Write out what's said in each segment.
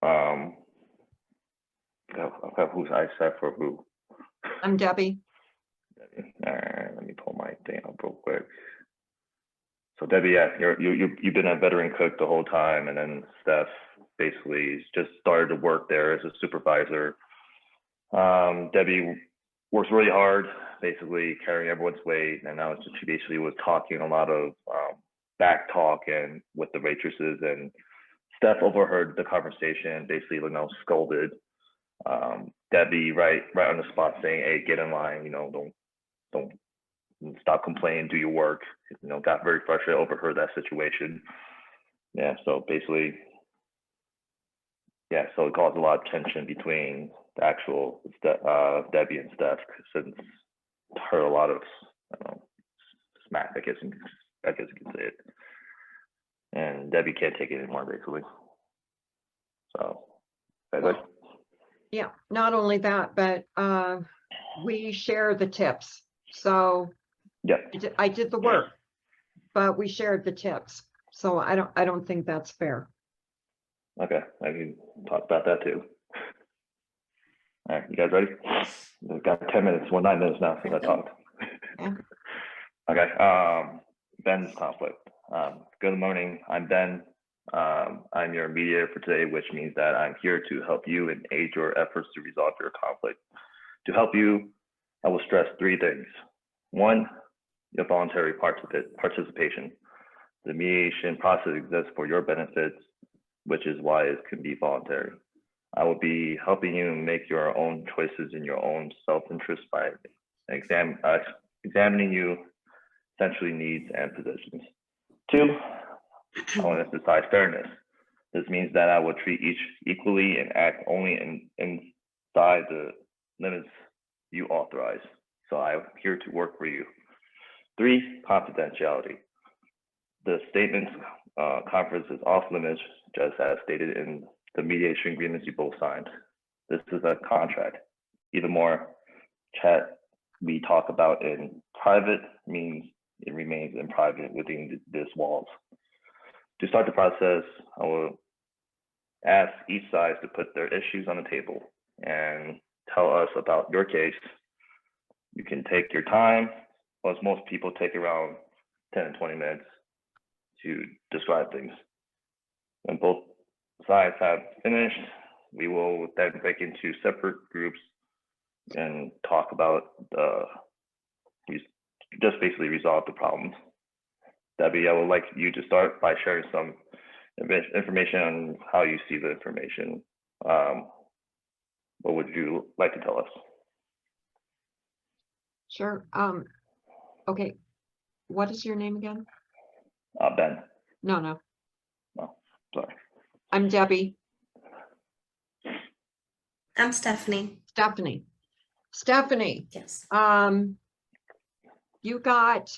I forgot who's I said for who. I'm Debbie. All right, let me pull my thing up real quick. So Debbie, yeah, you've been a veteran cook the whole time, and then Steph basically just started to work there as a supervisor. Debbie works really hard, basically carrying everyone's weight, and now she basically was talking a lot of back talk and with the waitresses, and Steph overheard the conversation, basically scolded Debbie right on the spot, saying, "Hey, get in line, don't stop complaining, do your work." Got very frustrated, overheard that situation. Yeah, so basically, yeah, so it caused a lot of tension between the actual Debbie and Steph, since it heard a lot of smack, I guess you can say it. And Debbie can't take it anymore, basically. So, Well, yeah, not only that, but we share the tips. So yeah, I did the work, but we shared the tips. So I don't think that's fair. okay, I can talk about that too. All right, you guys ready? We've got 10 minutes, 9 minutes now since I talked. Yeah. Okay, Ben's conflict. Good morning, I'm Ben. I'm your mediator for today, which means that I'm here to help you and aid your efforts to resolve your conflict. To help you, I will stress 3 things. 1, your voluntary participation. The mediation process exists for your benefits, which is why it can be voluntary. I will be helping you make your own choices in your own self-interest by examining you essentially needs and positions. 2, I want to emphasize fairness. This means that I will treat each equally and act only inside the limits you authorize. So I'm here to work for you. 3, confidentiality. The statement's conference is off limits, just as stated in the mediation agreements you both signed. This is a contract. Even more, chat we talk about in private means it remains in private within this walls. To start the process, I will ask each side to put their issues on the table and tell us about your case. You can take your time, as most people take around 10 and 20 minutes to describe things. When both sides have finished, we will then break into separate groups and talk about just basically resolve the problems. Debbie, I would like you to start by sharing some information on how you see the information. What would you like to tell us? Sure. Okay. What is your name again? Ben. No. Oh, sorry. I'm Debbie. I'm Stephanie. Stephanie. Yes. You got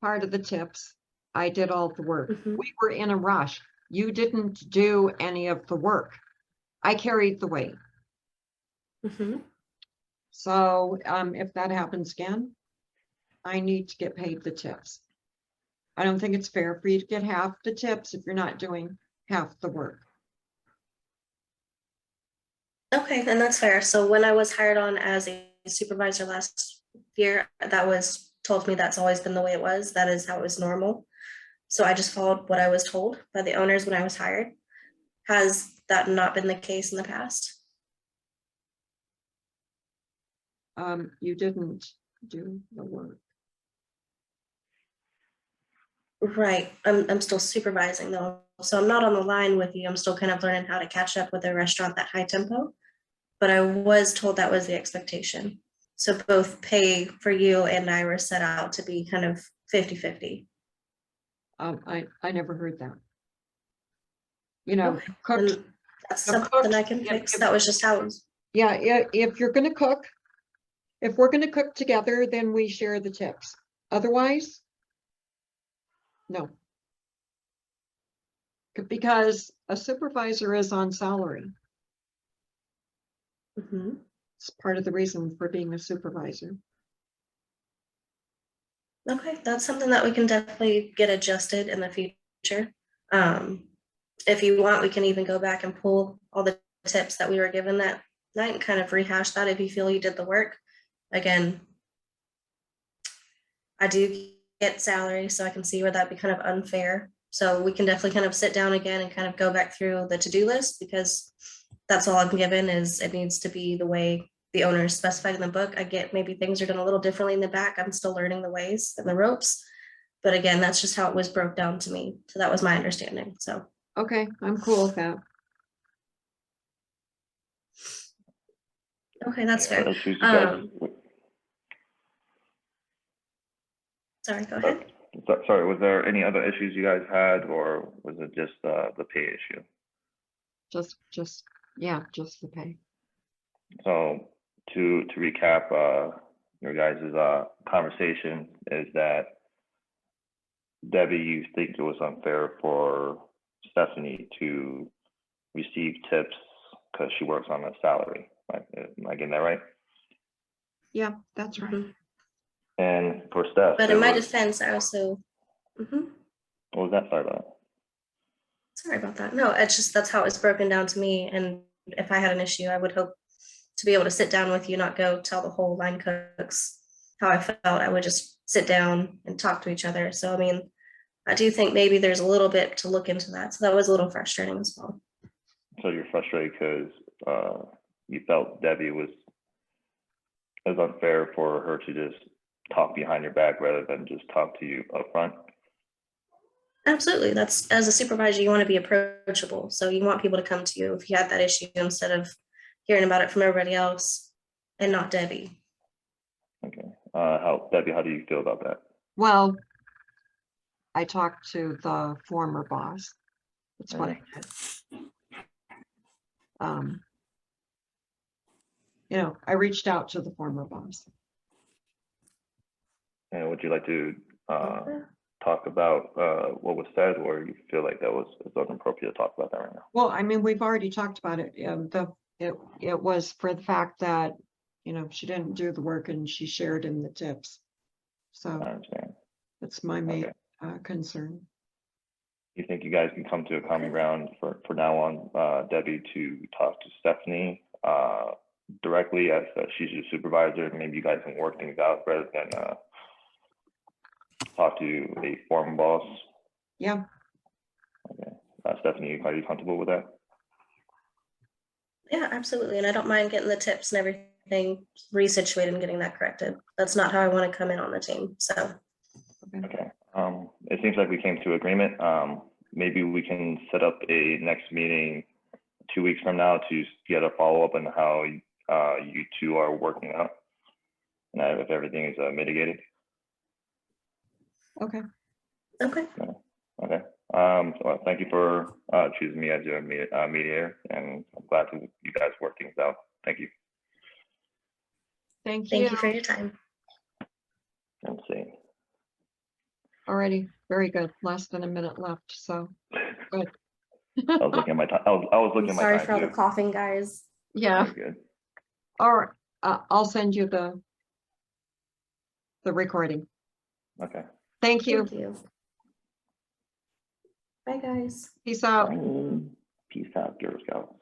part of the tips. I did all the work. We were in a rush. You didn't do any of the work. I carried the weight. So if that happens again, I need to get paid the tips. I don't think it's fair for you to get half the tips if you're not doing half the work. Okay, and that's fair. So when I was hired on as a supervisor last year, that was told me that's always been the way it was. That is how it was normal. So I just followed what I was told by the owners when I was hired. Has that not been the case in the past? You didn't do the work. Right. I'm still supervising though. So I'm not on the line with you. I'm still kind of learning how to catch up with a restaurant that high tempo. But I was told that was the expectation. So both pay for you and I were set out to be kind of 50-50. I never heard that. You know, Okay. cooks. And that's something I can fix. That was just how it was. Yeah, if you're gonna cook, if we're gonna cook together, then we share the tips. Otherwise, no. Because a supervisor is on salary. It's part of the reason for being a supervisor. Okay, that's something that we can definitely get adjusted in the future. if you want, we can even go back and pull all the tips that we were given that night and kind of rehash that if you feel you did the work. Again, I do get salary, so I can see where that'd be kind of unfair. So we can definitely kind of sit down again and kind of go back through the to-do list, because that's all I'm given is it needs to be the way the owner is specified in the book. I get maybe things are done a little differently in the back. I'm still learning the ways and the ropes. But again, that's just how it was broke down to me. So that was my understanding. So Okay, I'm cool with that. okay, that's Any other fair. issues you guys- Sorry, go ahead. Sorry, was there any other issues you guys had, or was it just the pay issue? Yeah, just the pay. So to recap, your guys' conversation is that Debbie, you think it was unfair for Stephanie to receive tips because she works on a salary, right? Am I getting that right? Yeah, that's right. Mhm. And for Steph, But it in my was- defense, I also, Mhm. what was that? Sorry about that. Sorry about that. No, it's just that's how it's broken down to me. And if I had an issue, I would hope to be able to sit down with you, not go tell the whole line cooks how I felt. I would just sit down and talk to each other. So I mean, I do think maybe there's a little bit to look into that. So that was a little frustrating as well. So you're frustrated because you felt Debbie was unfair for her to just talk behind your back rather than just talk to you up front. Absolutely. That's, as a supervisor, you want to be approachable. So you want people to come to you if you had that issue instead of hearing about it from everybody else and not Debbie. Okay. Debbie, how do you feel about that? Well, I talked to the former boss. That's what I did. I reached out to the former boss. And would you like to talk about what was said, or you feel like that was inappropriate to talk about that right now? Well, I mean, we've already talked about it. It was for the fact that, she didn't do the work and she shared in the tips. I So understand. that's my main Okay. concern. You think you guys can come to a common ground for now on, Debbie, to talk to Stephanie directly as she's your supervisor, and maybe you guys can work things out rather than talk to a former boss? Yeah, Okay. Stephanie, are you comfortable with that? Yeah, absolutely. And I don't mind getting the tips and everything resituated and getting that corrected. That's not how I want to come in on the team. So, Okay. It seems like we came to agreement. Maybe we can set up a next meeting 2 weeks from now to get a follow-up on how you two are working out, and if everything is mitigated. okay. okay. Okay. So thank you for choosing me as your mediator, and I'm glad to you guys work things out. Thank you. Thank Thank you. you for your time. Let's see. Alrighty, very good. Less than a minute left, so good. I was looking at my time. I was looking I'm at my sorry time for all the too. coughing, guys. Yeah, Very good. all right. I'll send you the recording. Okay. Thank you. Thank you. Bye, guys. Peace out. Peace out, Girl Scouts.